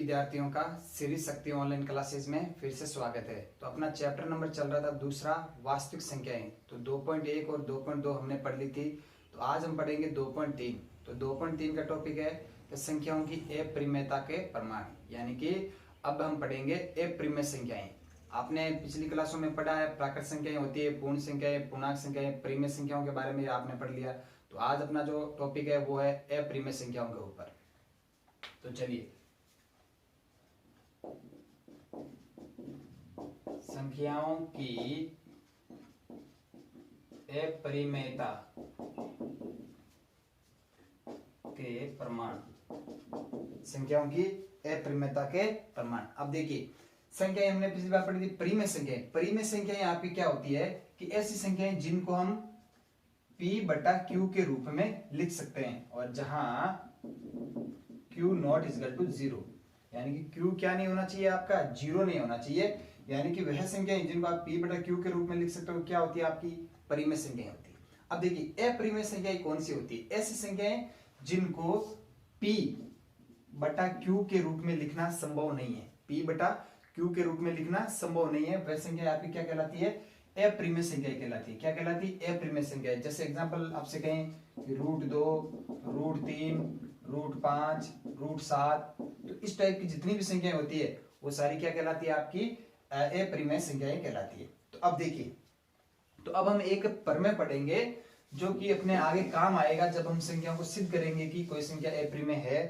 विद्यार्थियों का Shri Shakti online classes में फिर से स्वागत है। तो अपना चैप्टर नंबर चल रहा था दूसरा, वास्तविक संख्याएं। तो 2.1 और 2.2 हमने पढ़ ली थी। तो आज हम पढ़ेंगे 2.3। तो 2.3 का टॉपिक है कि संख्याओं की अपरिमेयता के प्रमाण, यानी कि अब हम पढ़ेंगे अप्रिमेय संख्याएं। आपने पिछली क्लासों में पढ़ा है प्राकृत संख्याएं होती है, पूर्ण संख्याएं, पूर्णांक संख्याएं, परिमेय संख्याओं के बारे में आपने पढ़ लिया। तो आज अपना जो टॉपिक है वो है अपरिमेय संख्याओं के ऊपर। तो चलिए, संख्याओं की अपरिमेयता के प्रमाण, संख्याओं की अपरिमेयता के प्रमाण। अब देखिए, संख्याएं हमने पिछली बार पढ़ी थी परिमेय संख्याएं। परिमेय संख्याएं आपकी क्या होती है कि ऐसी संख्याएं जिनको हम p/q के रूप में लिख सकते हैं, और जहां q नॉट इक्वल टू 0, यानी कि q क्या नहीं होना चाहिए, आपका 0 नहीं होना चाहिए। यानी कि वह संख्याएं जिनको आप p/q के रूप में लिख सकते हो, क्या होती है आपकी परिमेय संख्याएं होती है। अब देखिए, अपरिमेय संख्याएं कौन सी होती है? ऐसी संख्याएं जिनको p/q के रूप में लिखना संभव नहीं है। p/q के रूप में लिखना संभव नहीं है, वह संख्या आपकी क्या कहलाती है? अपरिमेय संख्या कहलाती है। क्या कहलाती है? अपरिमेय संख्या। जैसे एग्जांपल आपसे कहें कि √2, √3, √5, √7, तो इस टाइप की जितनी भी संख्याएं होती है वो सारी क्या कहलाती है? आपकी अपरिमेय संख्याएं कहलाती है। तो अब देखिए, तो अब हम एक प्रमेय पढ़ेंगे जो कि अपने आगे काम आएगा जब हम संख्याओं को सिद्ध करेंगे कि कोई संख्या अपरिमेय है,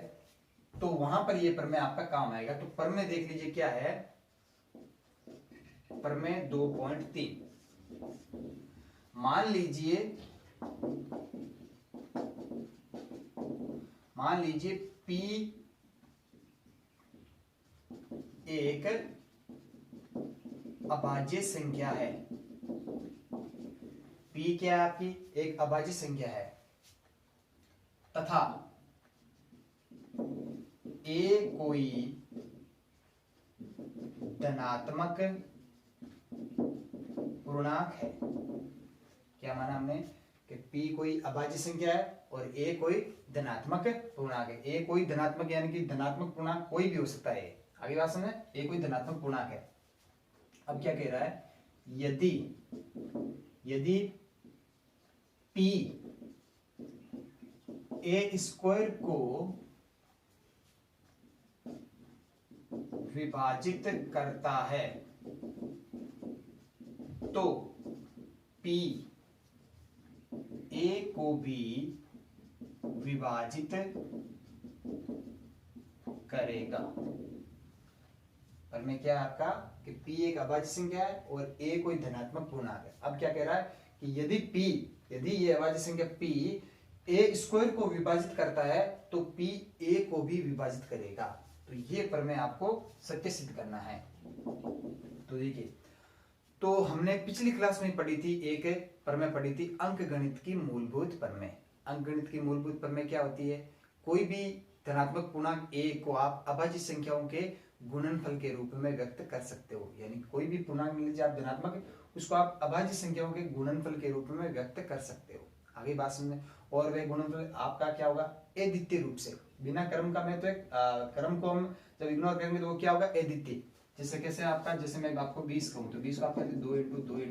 तो वहां पर यह प्रमेय आपका काम आएगा। तो प्रमेय देख लीजिए क्या है। प्रमेय 2.3। मान लीजिए p एक अभाज्य संख्या है। p क्या है? आपकी एक अभाज्य संख्या है, तथा a कोई धनात्मक पूर्णांक है। क्या माना हमने कि p कोई अभाज्य संख्या है और a कोई धनात्मक पूर्णांक है। a कोई धनात्मक, यानी कि धनात्मक पूर्णांक कोई भी हो सकता है। आगे बात समझे, a कोई धनात्मक पूर्णांक है। अब क्या कह रहा है? यदि p a² को विभाजित करता है, तो p a को भी विभाजित करेगा। पर में क्या है आपका कि p एक अभाज्य संख्या है और a कोई धनात्मक पूर्णांक है। अब क्या कह रहा है कि यदि ये अभाज्य संख्या p a² को विभाजित करता है तो p a को भी विभाजित करेगा। तो ये प्रमेय आपको सत्य सिद्ध करना है। तो देखिए, तो हमने पिछली क्लास में पढ़ी थी, एक प्रमेय पढ़ी थी अंकगणित की मूलभूत प्रमेय। अंकगणित की मूलभूत प्रमेय क्या होती है? कोई भी धनात्मक पूर्णांक a को आप अभाज्य संख्याओं के गुणनफल के रूप में व्यक्त कर सकते हो। यानी कोई भी पूर्णांक मिल लीजिए आप धनात्मक, उसको आप अभाज्य संख्याओं के गुणनफल के रूप में व्यक्त कर सकते हो। आगे बात समझे। और वह गुणनफल आपका क्या होगा? अद्वितीय रूप से, बिना क्रम का। मैं तो एक क्रम को हम जब इग्नोर करेंगे तो वो क्या होगा? अद्वितीय। जैसे कैसे आपका, जैसे मैं आपको 20 कहूं तो 20 को आप कहते 2 × 2 ×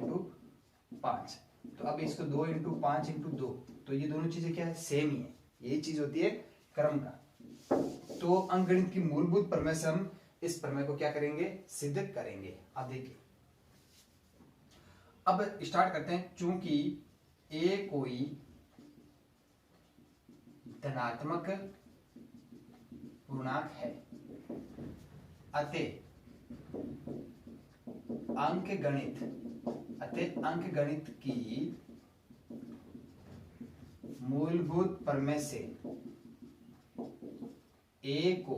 5। तो अब इसको 2 × 5 × 2, तो ये दोनों चीजें क्या है? सेम ही है। यही चीज होती है क्रम का। तो अंकगणित की मूलभूत प्रमेय से हम इस प्रमेय को क्या करेंगे? सिद्ध करेंगे। अब देखिए, अब स्टार्ट करते हैं। चूंकि a कोई धनात्मक पूर्णांक है, अतः अंकगणित की मूलभूत प्रमेय से a को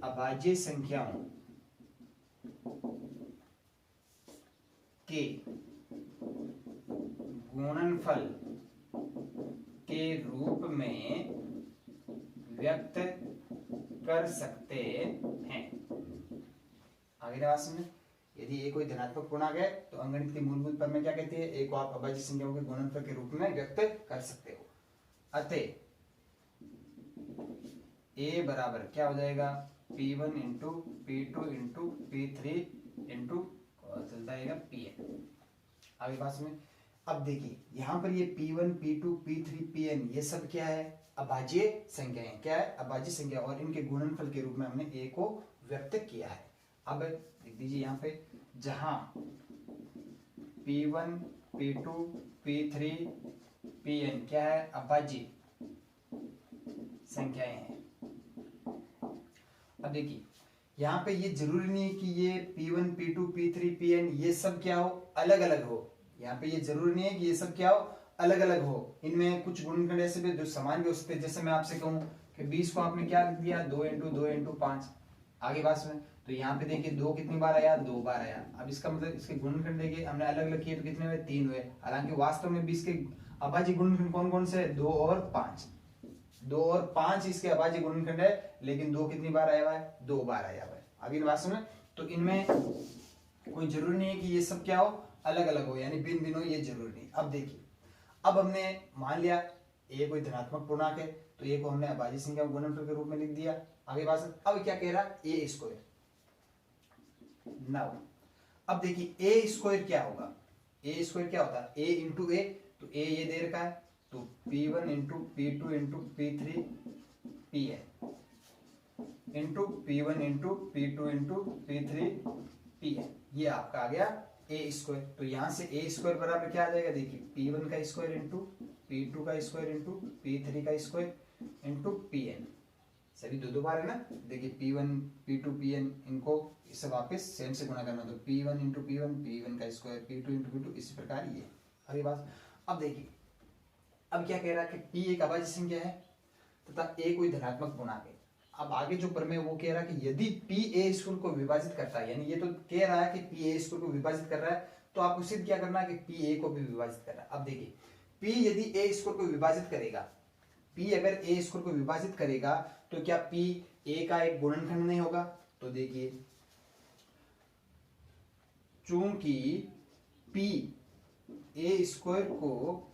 अभाज्य संख्याओं के गुणनफल के रूप में व्यक्त कर सकते हैं। आगे बात समझे। यदि a कोई धनात्मक पूर्णांक है तो अंकगणित की मूलभूत प्रमेय क्या कहती है? a को आप अभाज्य संख्याओं के गुणनफल के रूप में व्यक्त कर सकते हो। अतः ए बराबर क्या हो जाएगा P1 into P2 into P3 into चलता है Pn। आगे पास में अब देखिए यहाँ पर ये P1 P2 P3 Pn ये सब क्या है अभाज्य संख्याएं, क्या है अभाज्य संख्या, और इनके गुणनफल के रूप में हमने a को व्यक्त किया है। अब देख दीजिए यहाँ पे जहां P1 P2 P3 Pn क्या है अभाज्य संख्याएं हैं। अब देखिए यहाँ पे ये जरूरी नहीं है कि ये P1 P2 P3 Pn ये सब क्या हो अलग अलग हो, यहाँ पे ये जरूरी नहीं है कि ये सब क्या हो अलग अलग हो, इनमें कुछ गुणनखंड ऐसे भी जो समान भी हो सकते हैं। जैसे मैं आपसे कहूँ कि 20 को आपने क्या लिख दिया 2 इंटू 2 इंटू 5, आगे बात में तो यहाँ पे देखिए 2 कितनी बार आया 2 बार आया। अब इसका मतलब इसके गुणनखंड देखिए हमने अलग अलग किए तो कितने हुए 3 हुए, हालांकि वास्तव में 20 के अभाज्य गुणनखंड कौन कौन से 2 और 5, 2 और 5 इसके अभाज्य गुणनखंड है, लेकिन 2 कितनी बार आया हुआ है 2 बार आया हुआ है। आगे वास्तव में तो इनमें कोई जरूरी नहीं है कि ये सब क्या हो अलग अलग हो, यानी भिन्न भिन्न हो, ये जरूरी नहीं। अब देखिए अब हमने मान लिया ए कोई धनात्मक पूर्णांक है तो ए को हमने अभाज्य संख्या गुणनफल के रूप में लिख दिया। आगे बात अब क्या कह रहा है ए स्क्वायर। नाउ अब देखिए ए स्क्वायर क्या होगा, ए स्क्वायर क्या होता है ए इंटू ए, तो ए ये दे रखा है तो P1 into P2 into P3 Pn into P1 into P2 into P3 Pn, ये आपका आ गया ए स्क्वायर। तो यहां से ए स्क्वायर बराबर क्या आ जाएगा देखिए P1 का स्क्वायर इंटू P2 का स्क्वायर इंटू P3 का स्क्वायर इंटू Pn, सभी दो बार है ना। देखिए P1 P2 Pn इनको इससे वापस सेम से गुणा करना, तो P1 इंटू P1 का स्क्वायर P2 इंटू P2 इसी प्रकार ये अगली बात। अब देखिए अब क्या कह रहा है कि P एक अभाज्य संख्या है तथा A कोई धनात्मक पूर्णांक है। अब आगे जो प्रमेय वो कह रहा है कि यदि P A स्क्वायर को विभाजित करता है, यानी ये तो कह रहा है कि P A स्क्वायर को विभाजित कर रहा है, तो आपको सिद्ध क्या करना है कि P A को भी विभाजित कर रहा है। अब देखिए P यदि A स्क्वायर को विभाजित करेगा, P अगर A स्क्वायर को विभाजित करेगा तो क्या P A का एक गुणनखंड नहीं होगा। तो देखिए चूंकि P A स्क्वायर को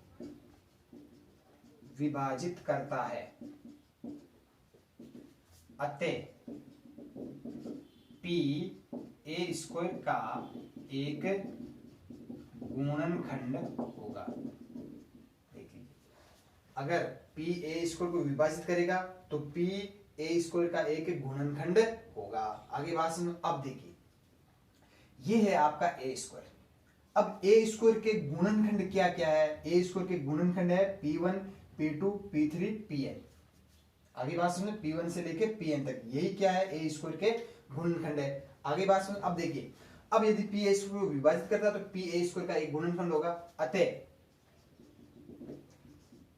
विभाजित करता है अतः P A स्क्वायर का एक गुणनखंड होगा। देखिए अगर P A स्क्वायर को विभाजित करेगा तो P A स्क्वायर का एक गुणनखंड होगा। आगे बात सुनो। अब देखिए ये है आपका A स्क्वायर। अब A स्क्वायर के गुणनखंड क्या क्या है, A स्क्वायर के गुणनखंड है P1 P2 P3 Pn। आगे बात सुनो P1 से लेके Pn तक यही क्या है A स्क्वायर के गुणनखंड है। आगे बात सुनो। अब देखिए अब यदि P A स्क्वायर को विभाजित करता है तो P A स्क्वायर का एक गुणनखंड होगा अतः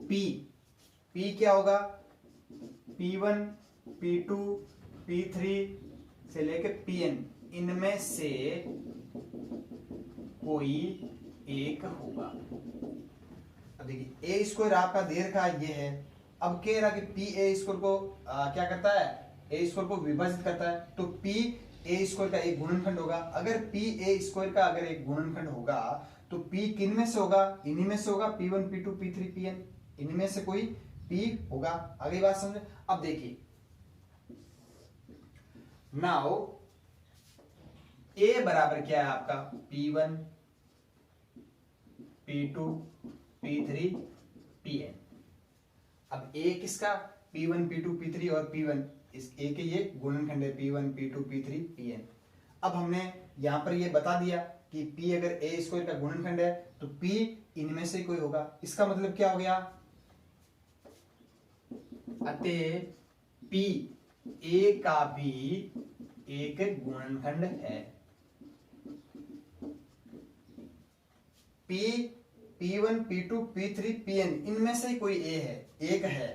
P क्या होगा P1 P2 P3 से लेके Pn इनमें से कोई एक होगा। अब देखिए A स्क्वायर आपका दे रखा ये है, अब कह रहा कि P A स्क्वायर को क्या करता है A स्क्वायर को विभाजित करता है, तो P A स्क्वायर का एक गुणनखंड होगा। अगर P A स्क्वायर का अगर एक गुणनखंड होगा तो P किन में से होगा, इन्हीं में से होगा P1 P2 P3 Pn, इनमें से कोई P होगा। अगली बात समझे। अब देखिए नाउ A बराबर क्या है आपका P1 P2 P3 Pn। अब A किसका P1 P2 P3 और P1 इस A के ये गुणनखंड है P1 P2 P3 Pn। अब हमने यहां पर ये बता दिया कि P अगर A स्क्वायर का गुणनखंड है तो P इनमें से कोई होगा। इसका मतलब क्या हो गया अतः P A का भी एक गुणनखंड है। P P1 P2 P3 Pn इनमें से कोई A है, एक है,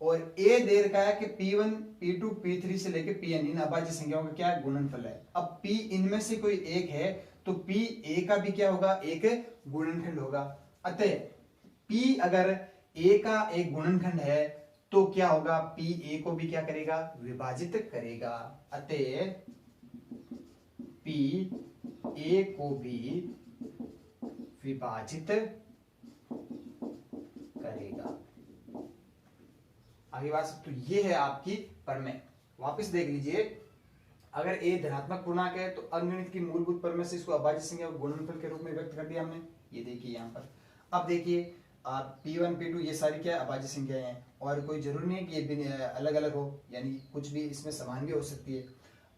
और A दे रखा है कि P1 P2 P3 से लेके Pn इन अभाज्य संख्याओं का क्या है गुणनफल है। अब P इनमें से कोई एक है तो P A का भी क्या होगा एक गुणनखंड होगा। अतः P अगर A का एक गुणनखंड है तो क्या होगा P A को भी क्या करेगा विभाजित करेगा। अतः P A को भी विभाजित करेगा। आगे बात, तो ये है आपकी प्रमेय। वापस देख लीजिए, अगर a धनात्मक पूर्णांक है तो अंकगणित की मूलभूत प्रमेय से इसको अभाज्य संख्या और गुणनफल के रूप में व्यक्त कर दिया हमने। ये देखिए यहाँ पर। अब देखिए P1 P2 ये सारी क्या अभाज्य संख्याएं हैं, और कोई जरूरी नहीं है कि ये अलग अलग हो, यानी कुछ भी इसमें समान भी हो सकती है।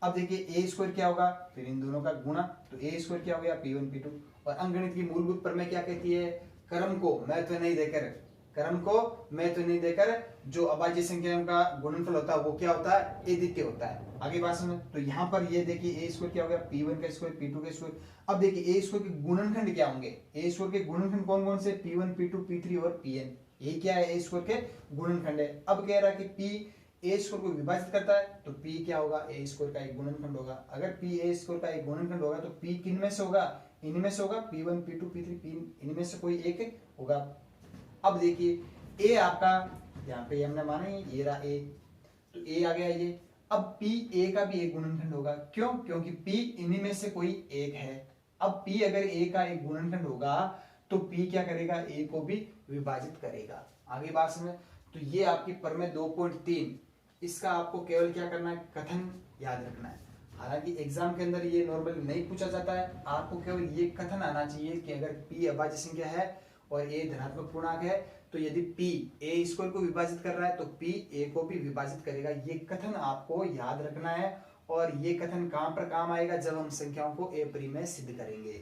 अब देखिए ए स्क्वायर क्या होगा, फिर इन दोनों का गुणा, तो ए स्क्वायर क्या हो गया P1 P2। और अंकगणित की मूलभूत प्रमेय क्या कहती है, क्रम को महत्व नहीं देकर, क्रम को महत्व नहीं देकर जो अभाज्य संख्याओं का गुणनफल होता है वो क्या होता है, अद्वितीय होता है। आगे बात समझ, तो यहाँ पर ये देखिए ए स्क्वायर क्या हो गया, P1 का स्क्वायर P2 का स्क्वायर। अब देखिए ए स्क्वायर के गुणनखंड क्या होंगे, ए स्क्वायर के गुणनखंड कौन कौन से, P1 P2 P3 और Pn, ये क्या है ए स्क्वायर के गुणनखंड है। अब कह रहा है कि P ए स्क्वायर को विभाजित करता है तो P क्या होगा, ए स्क्वायर का एक गुणनखंड होगा। अगर P ए स्क्वायर का एक गुणनखंड होगा तो P किन में से होगा, इनमें से होगा, P1 P2 P3 P इनमें से कोई एक होगा। अब देखिए ए आपका यहाँ पे हमने माना ये रहा ए, तो ए आ गया ये। अब P ए का भी एक गुणनखंड होगा, क्यों, क्योंकि P इन्हीं में से कोई एक है। अब P अगर ए का एक गुणनखंड होगा तो P क्या करेगा, ए को भी विभाजित करेगा। आगे बात समझ, तो ये आपकी प्रमेय 2.3, इसका आपको केवल क्या करना है, कथन याद रखना है। हालांकि एग्जाम के अंदर ये नॉर्मली नहीं पूछा जाता है, आपको केवल ये कथन आना चाहिए कि अगर P अभाज्य संख्या है और ए धनात्मक पूर्णांक है तो यदि P ए स्क्वायर को विभाजित कर रहा है तो P ए को भी विभाजित करेगा। ये कथन आपको याद रखना है, और ये कथन कहां पर काम आएगा, जब हम संख्याओं को ए परिमेय सिद्ध करेंगे।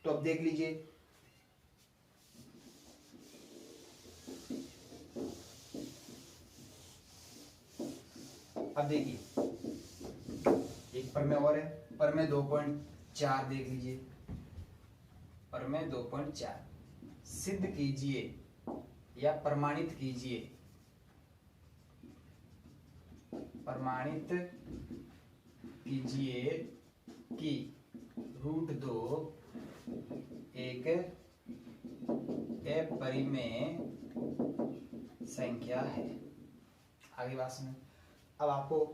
तो अब देख लीजिए, अब देखिए एक प्रमेय और है, प्रमेय 2.4 देख लीजिए। प्रमेय 2.4 सिद्ध कीजिए या प्रमाणित कीजिए, प्रमाणित कीजिए कि √2 एक अपरिमेय संख्या है। आगे बात सुनो, अब आपको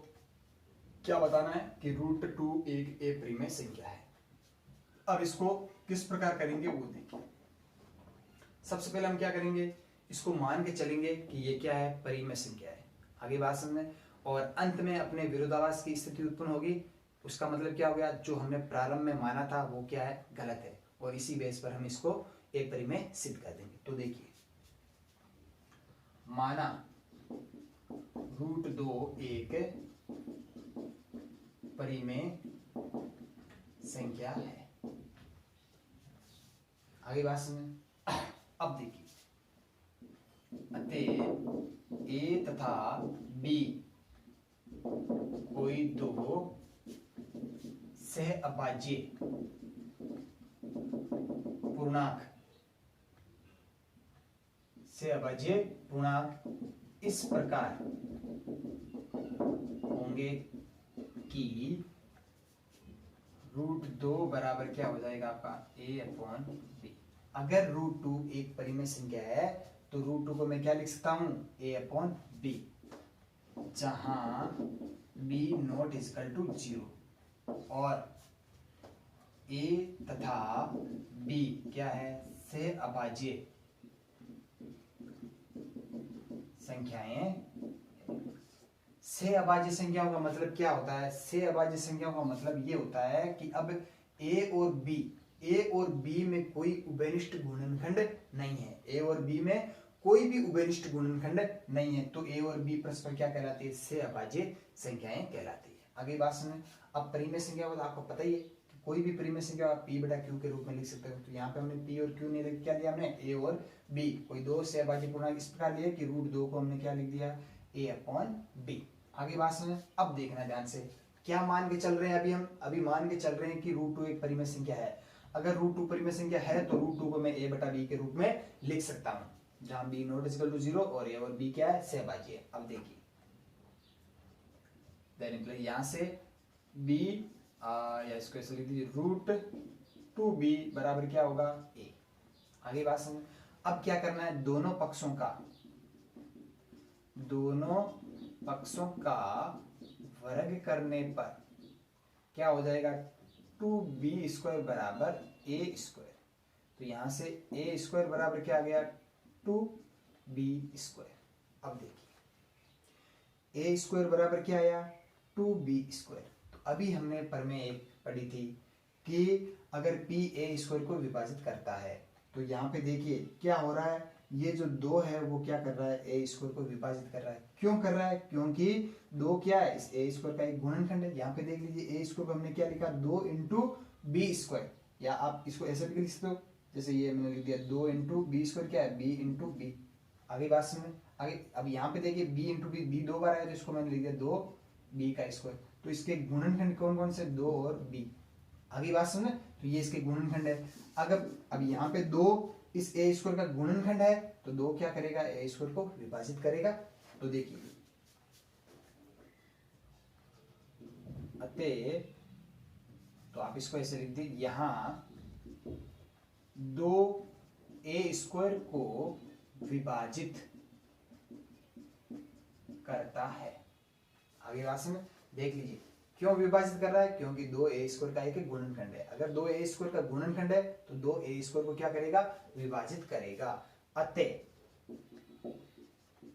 क्या बताना है कि √2 एक अपरिमेय संख्या है। अब इसको किस प्रकार करेंगे वो देखिए। सबसे पहले हम क्या करेंगे, इसको मान के चलेंगे कि ये क्या है, परिमेय संख्या है। आगे बात समझें, और अंत में अपने विरोधाभास की स्थिति उत्पन्न होगी। उसका मतलब क्या हो गया, जो हमने प्रारंभ में माना था वो क्या है, गलत है, और इसी बेस पर हम इसको एक परिमेय सिद्ध कर देंगे। तो देखिए, माना √2 एक परिमेय संख्या है। आगे बात समझें। अब देखिए, अतः ए तथा बी कोई दो सह अभाज्य पूर्णांक, सह अभाज्य पूर्णांक इस प्रकार होंगे कि √2 बराबर क्या हो जाएगा आपका, a/b। अगर √2 एक परिमेय संख्या है तो √2 को मैं क्या लिख सकता हूं, a/b, जहां b नॉट इक्वल टू 0 और a तथा b क्या है, सह अभाज्य संख्याएं। सह अभाज्य संख्याओं का मतलब क्या होता है, सह अभाज्य संख्याओं का मतलब ये होता है कि अब ए और बी में कोई उभयनिष्ठ गुणनखंड नहीं है। ए और बी में कोई भी उभयनिष्ठ गुणनखंड नहीं है, तो ए और बी परस्पर क्या कहलाती है, सह अभाज्य संख्याएं कहलाती है। आगे बात सुने। अब परिमेय संख्या को तो आपको पता ही है कि कोई भी परिमेय संख्या आप p/q के रूप में लिख सकते हो। तो यहाँ पे हमने p और q नहीं लिख, क्या लिया हमने, a और b, कोई दो सह अभाज्य पूर्णांक इस प्रकार लिए कि √2 को हमने क्या लिख दिया, a/b। आगे बात सुने। अब देखना ध्यान से, क्या मान के चल रहे हैं, अभी मान के चल रहे हैं कि √2 एक परिमेय संख्या है। अगर √2 परिमेय संख्या है तो √2 को मैं a/b के रूप में लिख सकता हूं, जहां b नॉट इक्वल टू 0 और a और b क्या है, सहभाज्य है। अब देखिए, यहां से b या इसको ऐसे लिख दीजिए, √2b बराबर क्या होगा, a। आगे बात समझ। अब क्या करना है, दोनों पक्षों का वर्ग करने पर क्या हो जाएगा, 2b² बराबर a²। तो यहां से a² बराबर क्या आ गया, 2b²। अब देखिए, ए स्क्वायर बराबर क्या आया 2b²। तो अभी हमने प्रमेय एक पढ़ी थी कि अगर p ए स्क्वायर को विभाजित करता है तो यहाँ पे देखिए क्या हो रहा है, ये जो 2 है वो क्या कर रहा है ए स्क्वायर को विभाजित कर रहा है। क्यों कर रहा है, क्योंकि 2 क्या है इस ए स्क्वायर का एक गुणनखंड है। यहाँ पे देख लीजिए ए स्क्वायर को हमने क्या लिखा 2 इंटू b², या आप इसको ऐसे भी लिख सकते हो जैसे ये मैंने लिख दिया 2 इंटू b² क्या है b इंटू बी। आगे बात सुने, आगे अब यहाँ पे देखिए b इंटू बी 2 बार आया तो इसको मैंने लिख दिया 2b²। तो इसके गुणनखंड कौन कौन से 2 और b। आगे बात सुने, तो ये इसके गुणनखंड है। अगर अब यहाँ पे 2 इस ए स्क्वायर का गुणनखंड है तो 2 क्या करेगा ए स्क्वायर को विभाजित करेगा। तो देखिए अतः तो आप इसको ऐसे लिख दीजिए, यहाँ 2 ए स्क्वायर को विभाजित करता है। आगे बात में देख लीजिए क्यों विभाजित कर रहा है, क्योंकि 2 ए स्क्वायर का एक गुणनखंड है। अगर 2 ए स्क्वायर का गुणनखंड है तो 2 ए स्क्वायर को क्या करेगा विभाजित करेगा। अतः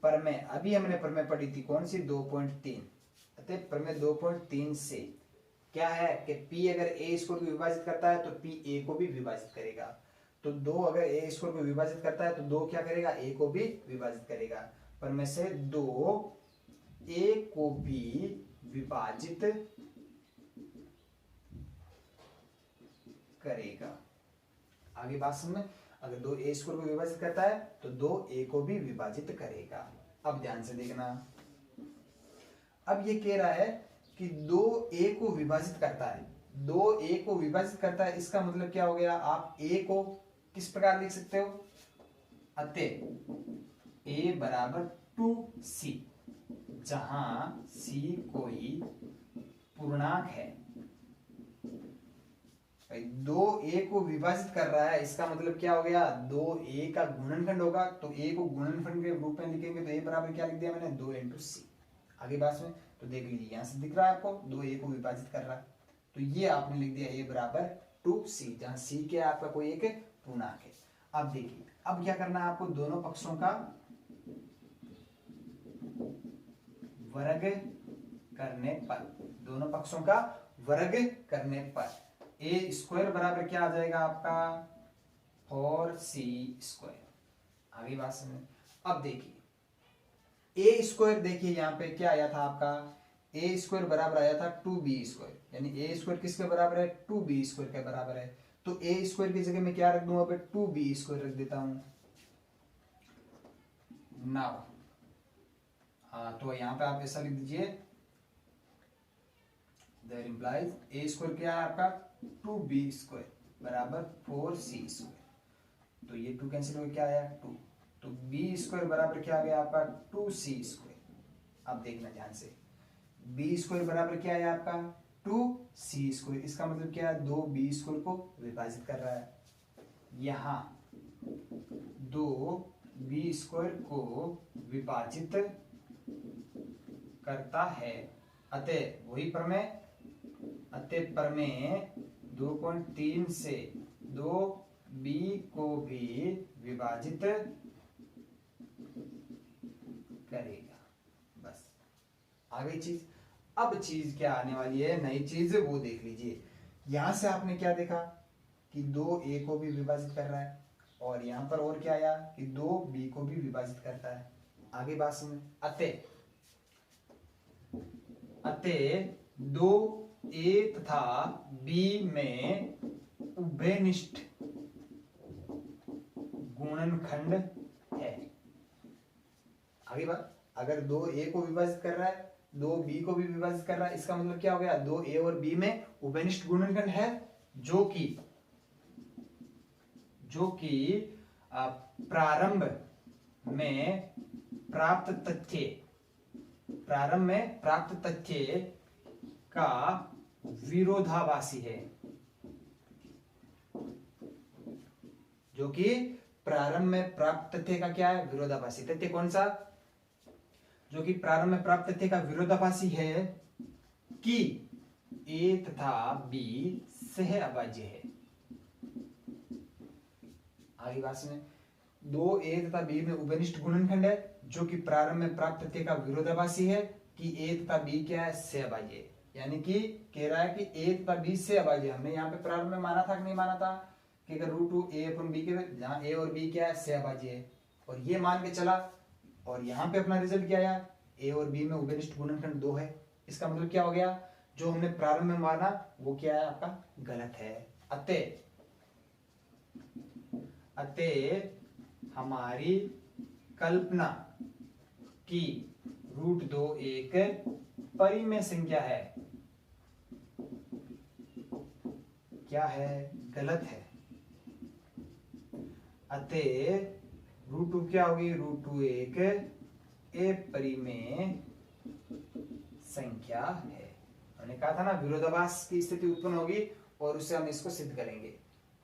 प्रमेय अभी हमने प्रमेय पढ़ी थी कौन सी 2.3। अतः प्रमेय 2.3 से क्या है कि p अगर ए स्क्वायर को विभाजित करता है तो p a को भी विभाजित करेगा। तो 2 अगर ए स्क्वायर को विभाजित करता है तो 2 क्या करेगा a को भी विभाजित करेगा। प्रमेय से 2 a को भी विभाजित करेगा। आगे बात समझ, अगर 2 ए स्क्वायर को विभाजित करता है तो 2 a को भी विभाजित करेगा। अब ध्यान से देखना, अब ये कह रहा है कि 2 a को विभाजित करता है, 2 a को विभाजित करता है, इसका मतलब क्या हो गया, आप a को किस प्रकार लिख सकते हो, अतः a बराबर 2c, जहां c कोई पूर्णांक है। 2a को विभाजित कर रहा है, इसका मतलब क्या हो गया 2a का गुणनखंड होगा, तो a को गुणनखंड के रूप में लिखेंगे तो a बराबर क्या लिख दिया मैंने 2 इंटू सी। आगे बात में तो देख लीजिए यहां से दिख रहा है आपको 2a को विभाजित कर रहा है, तो ये आपने लिख दिया a बराबर 2c, जहां c क्या है आपका कोई एक पूर्णांक है। अब देखिए अब क्या करना है आपको, दोनों पक्षों का वर्ग करने पर, दोनों पक्षों का वर्ग करने पर ए स्क्वायर बराबर क्या आ जाएगा आपका 4c²। आगे बात समझ, अब देखिए ए स्क्वायर, देखिए यहाँ पे क्या आया था आपका, ए स्क्वायर बराबर आया था 2b², यानी ए स्क्वायर किसके बराबर है 2b² के बराबर है। तो ए स्क्वायर की जगह में क्या रख दूंगा, 2b² रख देता हूं। नाउ तो यहाँ पे आप ऐसा लिख दीजिए, दैट इंप्लाइज ए स्क्वायर क्या है आपका 2b² बराबर 4c²। तो ये 2 कैंसिल हो क्या आया 2, तो b² बराबर क्या आ गया आपका 2c²। अब देखना ध्यान से, b² बराबर क्या है आपका 2c², इसका मतलब क्या है 2b² को विभाजित कर रहा है। यहाँ 2b² को विभाजित करता है, अतः वही प्रमेय, अतः प्रमेय 2.3 से 2b को भी विभाजित करेगा। बस आगे चीज, अब चीज क्या आने वाली है, नई चीज वो देख लीजिए। यहां से आपने क्या देखा कि 2a को भी विभाजित कर रहा है, और यहां पर और क्या आया कि 2b को भी विभाजित करता है। आगे बात सुन, अतः 2a तथा b में उभयनिष्ठ गुणनखंड है। आगे बात, अगर 2a को विभाजित कर रहा है 2b को भी विभाजित कर रहा है, इसका मतलब क्या हो गया 2a और b में उभयनिष्ठ गुणनखंड है, जो कि प्रारंभ में प्राप्त तथ्य का विरोधाभासी है, जो कि प्रारंभ में प्राप्त तथ्य का क्या है विरोधाभासी। तथ्य कौन सा, जो कि प्रारंभ में प्राप्त तथ्य का विरोधाभासी है कि a तथा b सह अभाज्य है। आगे बात सुने, 2a तथा b में उभयनिष्ठ गुणनखंड है, जो कि प्रारंभ में प्राप्त तथ्य का विरोधाभासी है कि ए तथा बी क्या है, से अभाज्य है। यानी कि कह रहा है कि ए तथा बी से अभाज्य। हमने यहाँ पे प्रारंभ में माना था कि नहीं माना था कि अगर रूट टू ए अपन बी के, जहाँ ए और बी क्या है, से अभाज्य है, और ये मान के चला, और यहाँ पे अपना रिजल्ट क्या आया, ए और बी में उभयनिष्ठ गुणनखंड 2 है। इसका मतलब क्या हो गया, जो हमने प्रारंभ में माना वो क्या है आपका, गलत है। अतः हमारी कल्पना कि रूट 2 एक परिमेय संख्या है, क्या है, गलत है। अतः रूट 2 क्या होगी, रूट 2 एक अपरिमेय संख्या है। हमने कहा था ना विरोधाभास की स्थिति उत्पन्न होगी और उससे हम इसको सिद्ध करेंगे।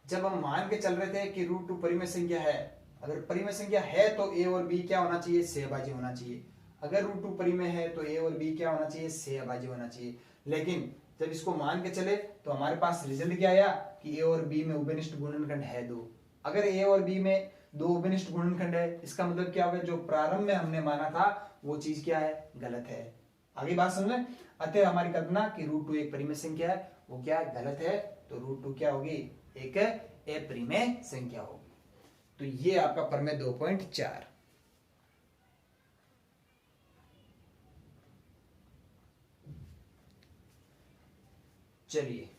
जब हम मान के चल रहे थे कि रूट 2 परिमेय संख्या है, अगर परिमेय संख्या है तो ए और बी क्या होना चाहिए, से अभाज्य होना चाहिए। अगर रूट 2 परिमेय है तो ए और बी क्या होना चाहिए, से अभाज्य होना चाहिए। लेकिन जब इसको मान के चले तो हमारे पास रिजल्ट क्या आया कि ए और बी में उभयनिष्ठ गुणनखंड है 2। अगर ए और बी में 2 उभयनिष्ठ गुणनखंड है, इसका मतलब क्या होगा, जो प्रारंभ में हमने माना था वो चीज क्या है, गलत है। आगे बात समझ में। अतः हमारी कल्पना कि रूट 2 एक परिमेय संख्या है वो क्या है, गलत है। तो रूट 2 क्या होगी, एक अपरिमेय संख्या होगी। तो ये आपका प्रमेय 2.4। चलिए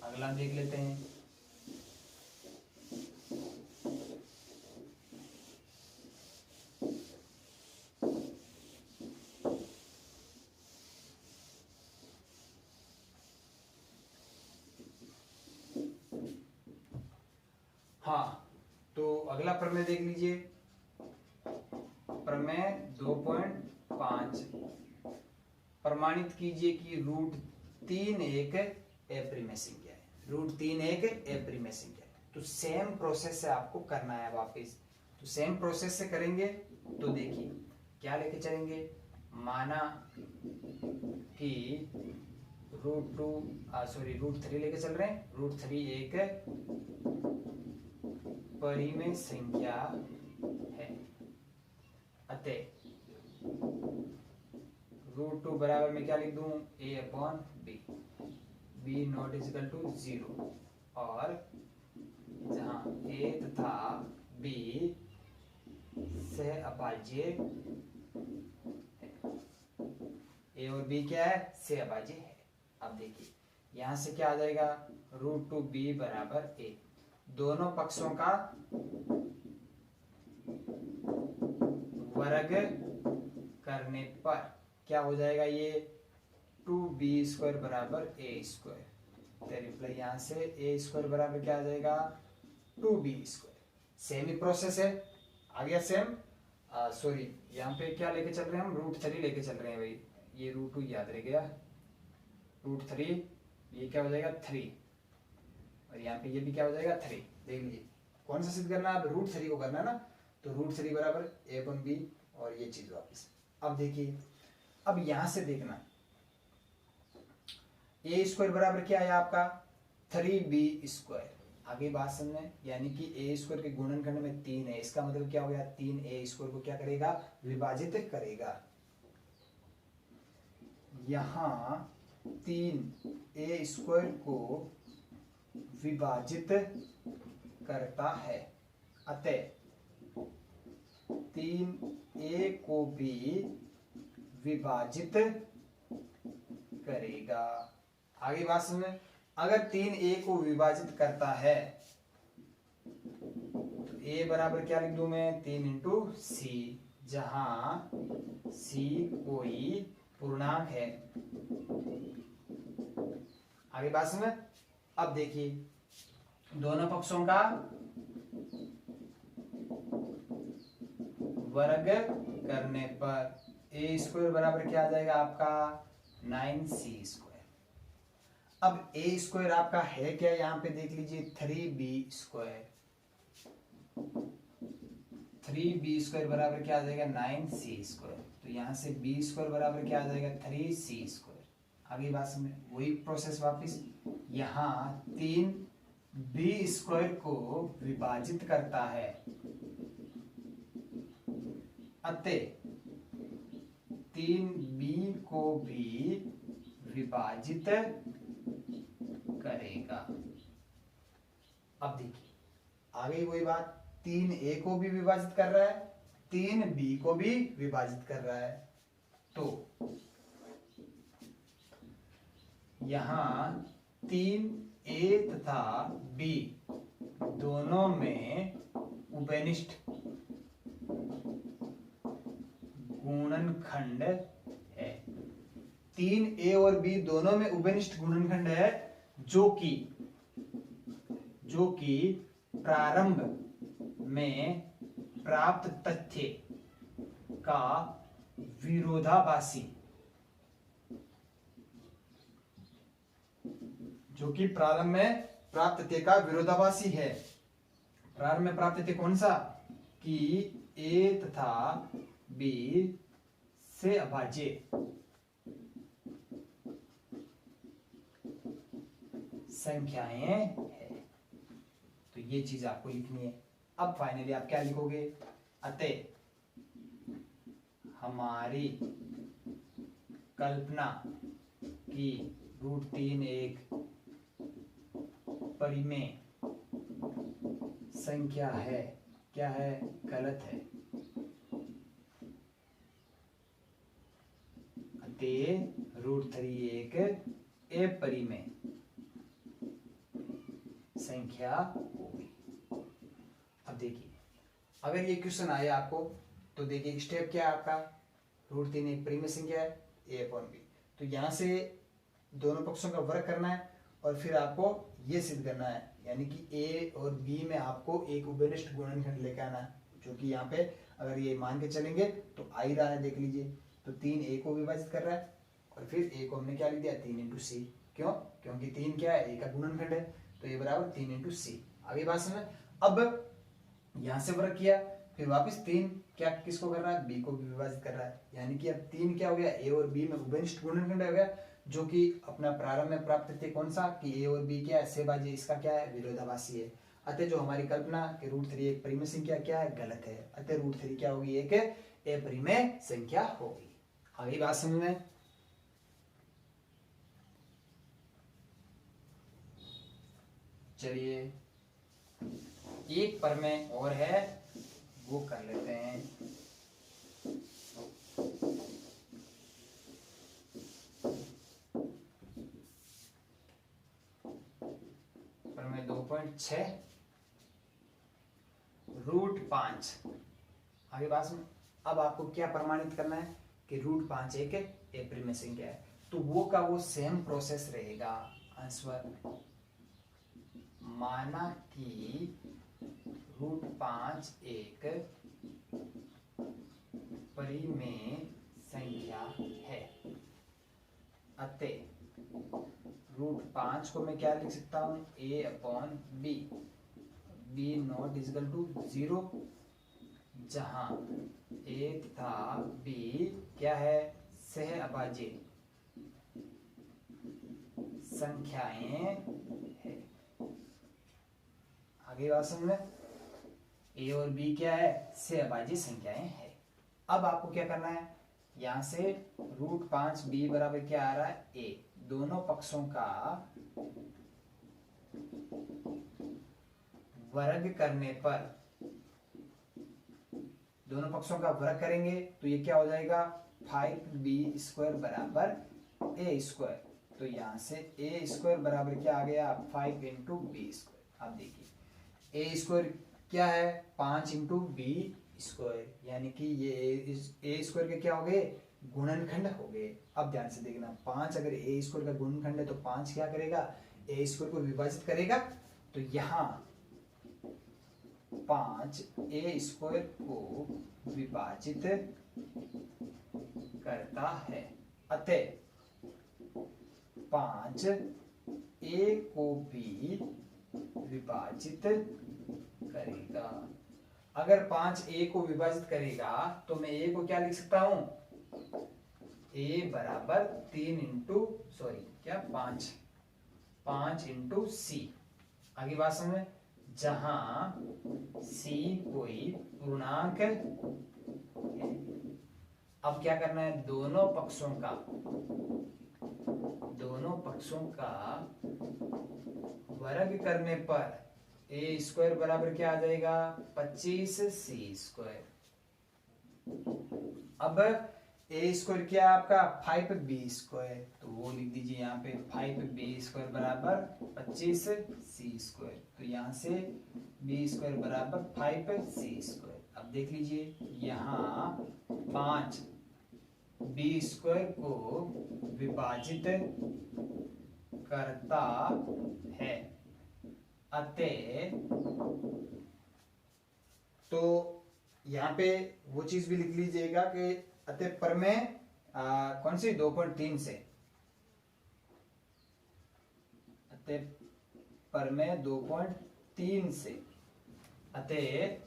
अगला देख लेते हैं। हाँ, तो अगला प्रमेय देख लीजिए, प्रमेय 2.5। प्रमाणित कीजिए कि रूट 3 एक अपरिमेय संख्या है। रूट 3 एक अपरिमेय संख्या है। तो सेम प्रोसेस से आपको करना है वापस। तो सेम प्रोसेस से करेंगे तो देखिए क्या लेके चलेंगे। माना कि रूट 3 लेके चल रहे हैं। रूट 3 एक परिमेय संख्या है। अतः रूट 2 बराबर में क्या लिख दूं, a upon B, B not is equal to 0, और जहां a तथा b सह अभाज्य है, a और b क्या है, सह अभाज्य है। अब देखिए यहां से क्या आ जाएगा, रूट 2 b बराबर a, दोनों पक्षों का वर्ग करने पर क्या हो जाएगा, ये 2b² बराबर a²। तो रिप्लाई यहां से a² बराबर क्या आ जाएगा, 2b²। सेम ही प्रोसेस है, आ गया सेम। सॉरी यहाँ पे क्या लेके चल रहे हैं हम, रूट 3 लेके चल रहे हैं भाई। ये रूट 2 याद रह गया, रूट 3, ये क्या हो जाएगा 3, और यहाँ पे ये भी क्या हो जाएगा 3। देख लीजिए कौन सा सिद्ध करना है, अब रूट 3 को करना है ना। तो रूट 3 बराबर a अपॉन b, और ये चीज वापिस। अब देखिए, अब यहां से देखना, a² बराबर क्या है आपका 3b²। आगे बात समझें, यानी कि a² के गुणनखंड में 3 है। इसका मतलब क्या हो गया, 3a² को क्या करेगा, विभाजित करेगा। यहां 3a² को विभाजित करता है, अतः 3a को भी विभाजित करेगा। आगे बात समझें, अगर 3a को विभाजित करता है तो a बराबर क्या लिख दूं मैं, 3 इंटू सी, जहां c कोई पूर्णांक है। आगे बात समझ। अब देखिए दोनों पक्षों का वर्ग करने पर a² बराबर क्या आ जाएगा आपका 9c²। अब a² आपका है क्या, यहां पे देख लीजिए 3b²। 3b² बराबर क्या आ जाएगा 9c²। तो यहां से b² बराबर क्या आ जाएगा 3c²। आगे बात समझ, वही प्रोसेस वापिस। यहां 3b² को विभाजित करता है, अतः 3b को भी विभाजित करेगा। अब देखिए आ गई वही बात, 3a को भी विभाजित कर रहा है, 3b को भी विभाजित कर रहा है, तो यहां 3a तथा b दोनों में उभयनिष्ठ गुणनखंड है। 3a और b दोनों में उभयनिष्ठ गुणनखंड है, जो कि प्रारंभ में प्राप्त तथ्य का विरोधाभासी है। प्रारंभ में प्राप्त तथ्य कौन सा, कि a तथा b से अभाज्य संख्याएं हैं, तो ये चीज आपको लिखनी है। अब फाइनली आप क्या लिखोगे, अतः हमारी कल्पना की √3 एक परिमेय संख्या है, क्या है, गलत है। अतः √3 एक अपरिमेय संख्या होगी। अब देखिए अगर ये क्वेश्चन आया आपको तो देखिए स्टेप क्या है आपका, √3 एक परिमेय संख्या है a/b, तो यहां से दोनों पक्षों का वर्ग करना है और फिर आपको ये सिद्ध करना है, यानी कि a और b में आपको एक उभयनिष्ठ गुणनखंड लेकर आना है, जो कि यहाँ पे अगर ये मान के चलेंगे तो आ ही रहा है, देख लीजिए। तो 3a को विभाजित कर रहा है और फिर a को हमने क्या लिख दिया, 3 × c। क्यों, क्योंकि 3 क्या है, a का गुणनखंड है, तो ये बराबर 3 × c। आगे बात समझ। अब यहां से वर्ग किया, फिर वापस 3 क्या किसको कर रहा है, b को भी विभाजित कर रहा है, यानी कि अब 3 क्या हो गया, a और b में उभयनिष्ठ गुणनखंड हो गया, जो कि अपना प्रारंभ में प्राप्त तथ्य कौन सा, कि a और b क्या है, सहभाज्य, इसका क्या है, विरोधाभासी है। अतः जो हमारी कल्पना कि √3 एक परिमेय संख्या क्या है, गलत है। अतः √3 क्या होगी, एक अपरिमेय संख्या होगी। आगे बात समझ में। चलिए एक प्रमेय और है, वो कर लेते हैं। प्रमेय 2.6 √5। आगे बात सुन। अब आपको क्या प्रमाणित करना है कि √5 एक अपरिमेय संख्या है, तो वो का वो सेम प्रोसेस रहेगा। आंसर माना कि √5 एक परिमेय संख्या है, अतः √5 को मैं क्या लिख सकता हूं, a/b, b≠0, जहां a तथा b क्या है, सह अभाज्य संख्याएं है। आगे बात समझ में। a और b क्या है, सह अभाज्य संख्याएं है। अब आपको क्या करना है, यहां से √5b बराबर क्या आ रहा है, a, दोनों पक्षों का वर्ग करने पर, दोनों पक्षों का वर्ग करेंगे तो ये क्या हो जाएगा, 5b² बराबर a²। तो यहां से a² बराबर क्या आ गया, 5 × b²। अब देखिए a² क्या है, 5 × b², यानी कि ये a² के क्या हो गए, गुणनखंड हो गए। अब ध्यान से देखना, 5 अगर a² का गुणनखंड है तो 5 क्या करेगा, a² को विभाजित करेगा, तो यहाँ 5 a² को विभाजित करता है, अतः 5 a को भी विभाजित करेगा। अगर 5 a को विभाजित करेगा तो मैं a को क्या लिख सकता हूं, a बराबर 5 × c। आगे बात समझ, जहां c कोई पूर्णांक अब क्या करना है, दोनों पक्षों का वर्ग करने पर ए स्क्वायर बराबर क्या आ जाएगा, 25c²। अब ए स्क्वायर क्या है आपका, 5b², तो वो लिख दीजिए यहाँ पे 5b² बराबर 25c²। तो यहाँ से b² बराबर 5c²। अब देख लीजिए यहाँ 5b² को विभाजित करता है, अतः तो यहाँ पे वो चीज भी लिख लीजिएगा कि अतः प्रमेय कौन सी 2.3 से, अतः प्रमेय 2.3 से, अतः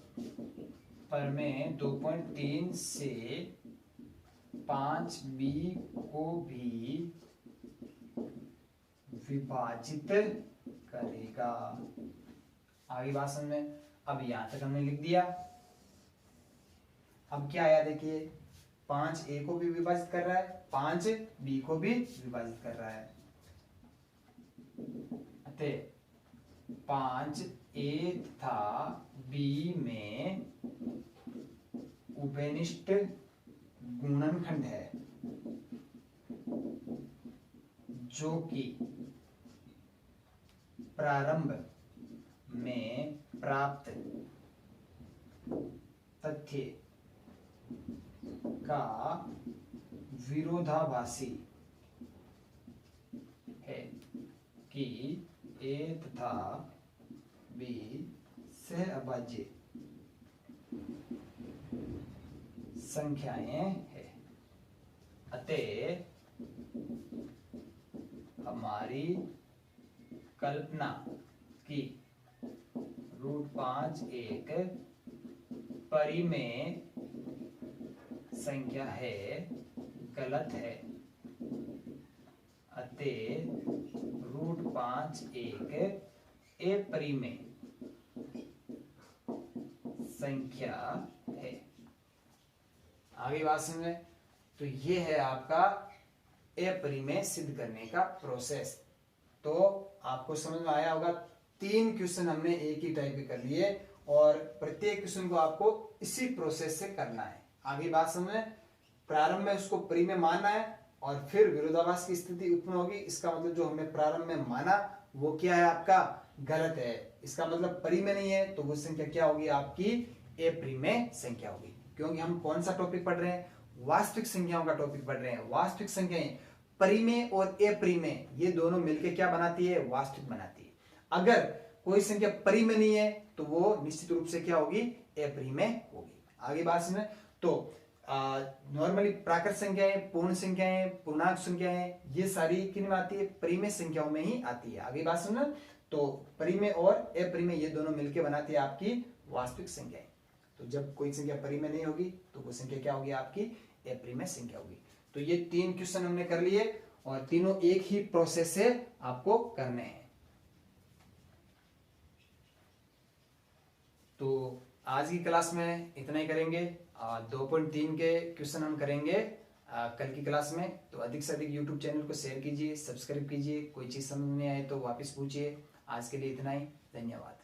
प्रमेय 2.3 से 5b को भी विभाजित करेगा। आगे बात समझ में। अब यहां तक हमने लिख दिया। अब क्या आया देखिए, 5a को भी विभाजित कर रहा है, 5b को भी विभाजित कर रहा है। अतः 5a तथा b में उभयनिष्ठ गुणनखंड है, जो कि प्रारंभ में प्राप्त तथ्य का विरोधाभासी है कि a तथा b सहअभाज्य संख्याएं हैं। अतः हमारी कल्पना की √5 एक परिमेय संख्या है, गलत है। अतः √5 एक अपरिमेय संख्या है। आगे बात समझे। तो ये है आपका अपरिमेय सिद्ध करने का प्रोसेस। तो आपको समझ में आया होगा, 3 क्वेश्चन हमने एक ही टाइप के कर लिए और प्रत्येक क्वेश्चन को आपको इसी प्रोसेस से करना है। आगे बात समझ में। प्रारंभ में उसको परिमेय मानना है और फिर विरोधाभास की स्थिति उत्पन्न होगी। इसका मतलब जो हमने प्रारंभ में माना वो क्या है, आपका गलत है। इसका मतलब परिमेय नहीं है, तो वो संख्या क्या होगी, आपकी अपरिमेय संख्या होगी। क्योंकि हम कौन सा टॉपिक पढ़ रहे हैं, वास्तविक संख्याओं का टॉपिक पढ़ रहे हैं। वास्तविक संख्याएं परिमेय और अपरिमेय ये दोनों मिलकर क्या बनाती है, वास्तविक बनाती है। अगर कोई संख्या परिमेय नहीं है तो वो निश्चित रूप से क्या होगी, अपरिमेय होगी। आगे बात समझ। तो नॉर्मली प्राकृत संख्याएं, पूर्ण संख्याएं, पूर्णांक संख्याएं, ये सारी किन में आती है, परिमेय संख्याओं में ही आती है। आगे बात समझ। तो परिमेय और अपरिमेय ये दोनों मिलकर बनाती है आपकी वास्तविक संख्याएं। तो जब कोई संख्या परिमेय नहीं होगी तो वो संख्या क्या होगी, आपकी अपरिमेय संख्या होगी। तो ये 3 क्वेश्चन हमने कर लिए और तीनों एक ही प्रोसेस से आपको करने हैं। तो आज की क्लास में इतना ही करेंगे। 2.3 के क्वेश्चन हम करेंगे कल की क्लास में। तो अधिक से अधिक YouTube चैनल को शेयर कीजिए, सब्सक्राइब कीजिए। कोई चीज समझ नहीं आए तो वापस पूछिए। आज के लिए इतना ही, धन्यवाद।